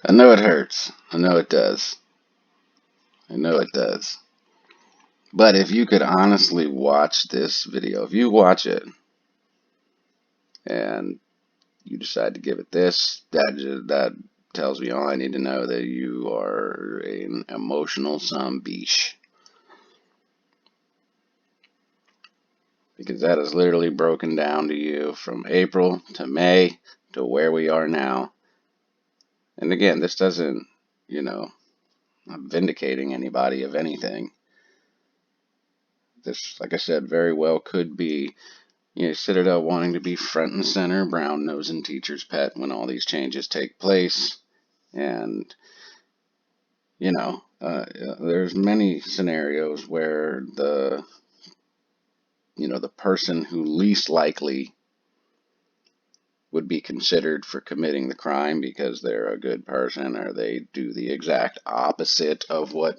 I know it hurts. I know it does. I know it does. But if you could honestly watch this video, if you watch it and you decide to give it this, that tells me all I need to know, that you are an emotional son biche. Because that is literally broken down to you from April to May to where we are now. And again, this doesn't, not vindicating anybody of anything. This, like I said, very well could be, Citadel wanting to be front and center, brown nosing teacher's pet when all these changes take place. And, there's many scenarios where the person who least likely would be considered for committing the crime because they're a good person or they do the exact opposite of what,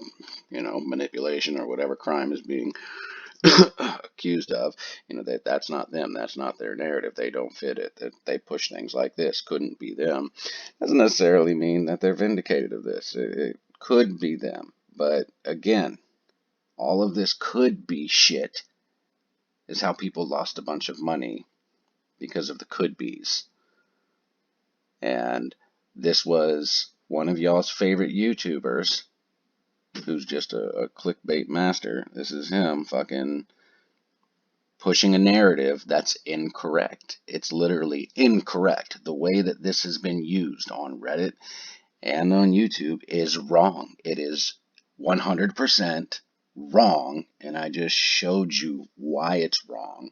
manipulation or whatever crime is being accused of, that's not them, that's not their narrative, they don't fit it, that they push things like this, couldn't be them. Doesn't necessarily mean that they're vindicated of this. It could be them, but again, all of this could be shit is how people lost a bunch of money because of the could be's. And this was one of y'all's favorite YouTubers who's just a clickbait master. This is him fucking pushing a narrative that's incorrect. It's literally incorrect. The way that this has been used on Reddit and on YouTube is wrong. It is 100% wrong, and I just showed you why it's wrong.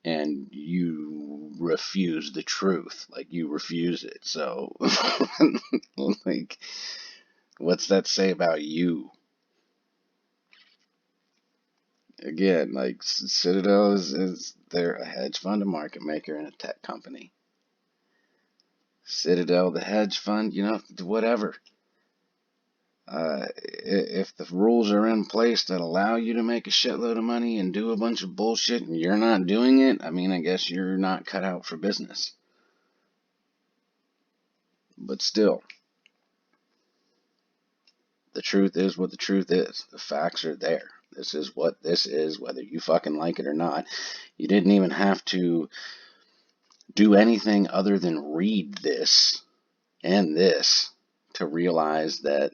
And you refuse the truth. Like, you refuse it. So, like, what's that say about you? Again, like, Citadel they're a hedge fund, a market maker, and a tech company. Citadel, the hedge fund, whatever. If the rules are in place that allow you to make a shitload of money and do a bunch of bullshit and you're not doing it, I guess you're not cut out for business. But still, the truth is what the truth is. The facts are there. This is what this is, whether you fucking like it or not. You didn't even have to do anything other than read this and this to realize that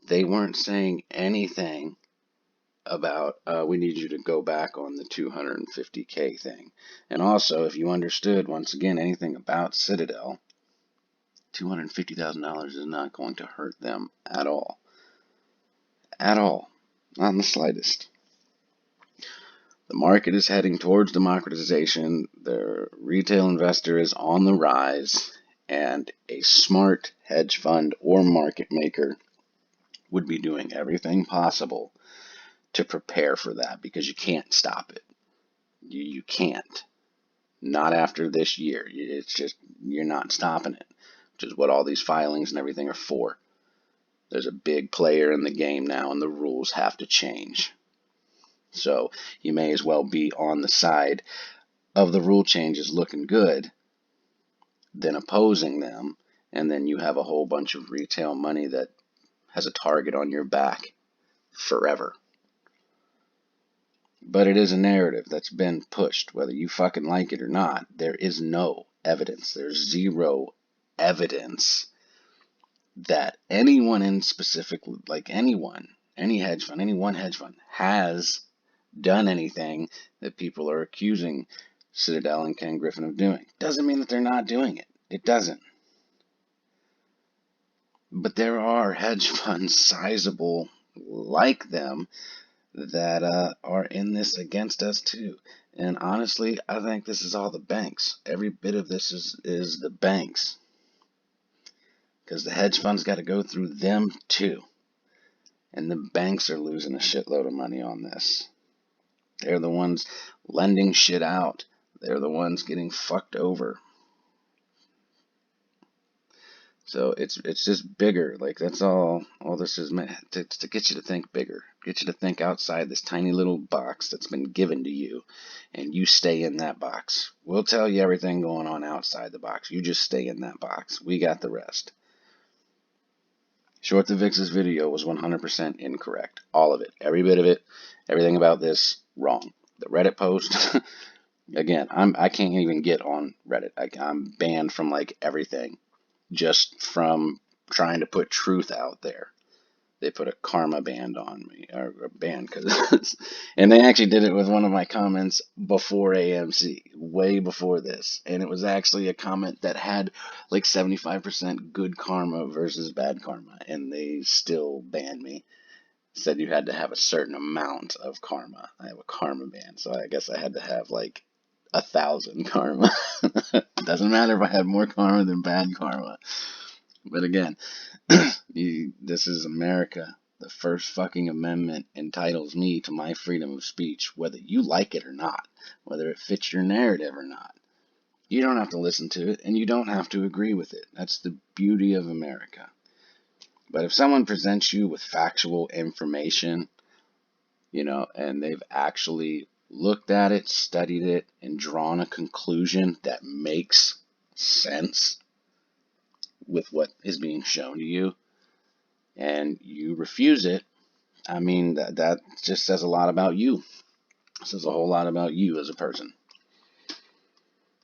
they weren't saying anything about we need you to go back on the 250K thing. And also, if you understood, once again, anything about Citadel, $250,000 is not going to hurt them at all. At all. Not in the slightest. The market is heading towards democratization. The retail investor is on the rise, and a smart hedge fund or market maker would be doing everything possible to prepare for that, because you can't stop it. You can't. Not after this year. It's just, you're not stopping it, which is what all these filings and everything are for. There's a big player in the game now, and the rules have to change. So you may as well be on the side of the rule changes looking good than opposing them, and then you have a whole bunch of retail money that has a target on your back forever. But it is a narrative that's been pushed, whether you fucking like it or not. There is no evidence. There's zero evidence that anyone in specific, like anyone, any hedge fund, any one hedge fund has done anything that people are accusing Citadel and Ken Griffin of doing. Doesn't mean that they're not doing it. It doesn't. But there are hedge funds sizable like them that are in this against us too. And honestly, I think this is all the banks. Every bit of this is the banks. Because the hedge funds got to go through them too. And the banks are losing a shitload of money on this. They're the ones lending shit out. They're the ones getting fucked over. So it's just bigger. Like, that's all this is meant to get you to think bigger. Get you to think outside this tiny little box that's been given to you, and you stay in that box. We'll tell you everything going on outside the box. You just stay in that box. We got the rest. Short the Vix's video was 100% incorrect. All of it. Every bit of it. Everything about this, wrong. The Reddit post, again, I can't even get on Reddit. I'm banned from like everything just from trying to put truth out there. They put a karma band on me, or a band, and they actually did it with one of my comments before AMC, way before this, and it was actually a comment that had like 75% good karma versus bad karma, and they still banned me. Said you had to have a certain amount of karma. I have a karma band, so I guess I had to have like 1,000 karma. Doesn't matter if I had more karma than bad karma. But again, this is America. The First fucking Amendment entitles me to my freedom of speech, whether you like it or not, whether it fits your narrative or not. You don't have to listen to it, and you don't have to agree with it. That's the beauty of America. But if someone presents you with factual information, and they've actually looked at it, studied it, and drawn a conclusion that makes sense with what is being shown to you, and you refuse it, I mean, that just says a lot about you. It says a whole lot about you as a person.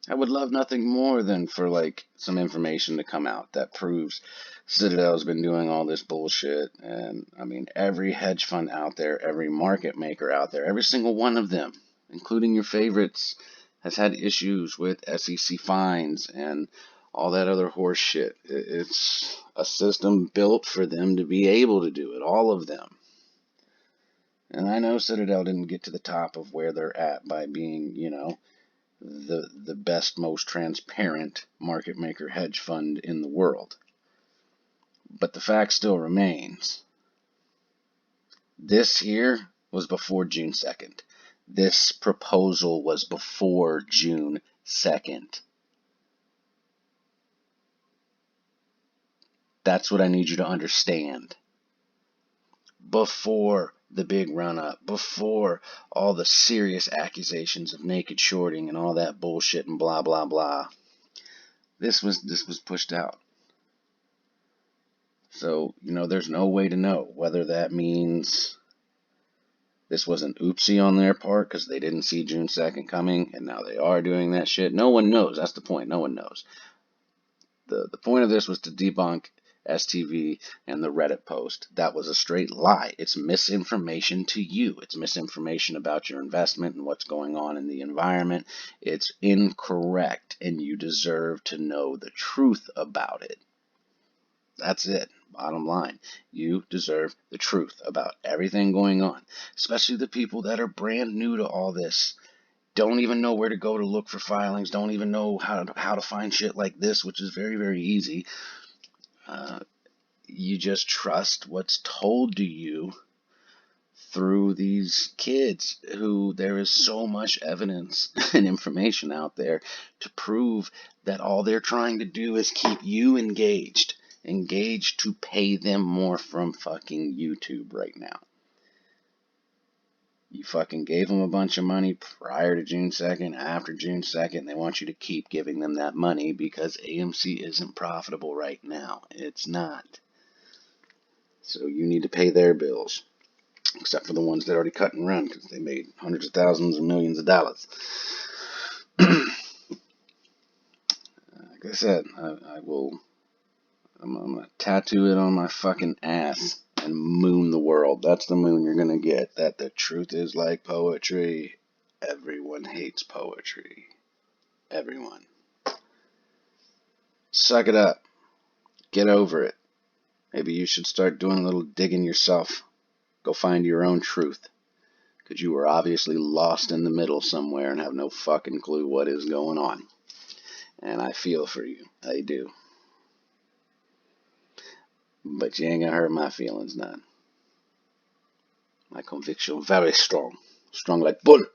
I would love nothing more than for like some information to come out that proves Citadel's been doing all this bullshit. And I mean, every hedge fund out there, every market maker out there, every single one of them, including your favorites, has had issues with SEC fines and all that other horse shit. It's a system built for them to be able to do it, all of them. And I know Citadel didn't get to the top of where they're at by being, the best, most transparent market maker hedge fund in the world. But the fact still remains. This here was before June 2nd. This proposal was before June 2nd. That's what I need you to understand. Before the big run-up, before all the serious accusations of naked shorting and all that bullshit and blah, blah, blah. This was pushed out. So, there's no way to know whether that means this was an oopsie on their part because they didn't see June 2nd coming and now they are doing that shit. No one knows. That's the point. No one knows. The point of this was to debunk STV and the Reddit post. That was a straight lie. It's misinformation to you. It's misinformation about your investment and what's going on in the environment. It's incorrect, and you deserve to know the truth about it. That's it. Bottom line. You deserve the truth about everything going on, especially the people that are brand new to all this. Don't even know where to go to look for filings. Don't even know how to find shit like this, which is very, very easy. You just trust what's told to you through these kids who there is so much evidence and information out there to prove that all they're trying to do is keep you engaged to pay them more from fucking YouTube right now. You fucking gave them a bunch of money prior to June 2nd, after June 2nd. They want you to keep giving them that money because AMC isn't profitable right now. It's not. So you need to pay their bills, except for the ones that already cut and run because they made hundreds of thousands and millions of dollars. Like I said, I'm going to tattoo it on my fucking ass and moon the world. That's the moon you're going to get. That the truth is like poetry. Everyone hates poetry. Everyone. Suck it up. Get over it. Maybe you should start doing a little digging yourself. Go find your own truth. Because you were obviously lost in the middle somewhere and have no fucking clue what is going on. And I feel for you. I do. But you ain't gonna hurt my feelings none. My conviction very strong. Strong like bull.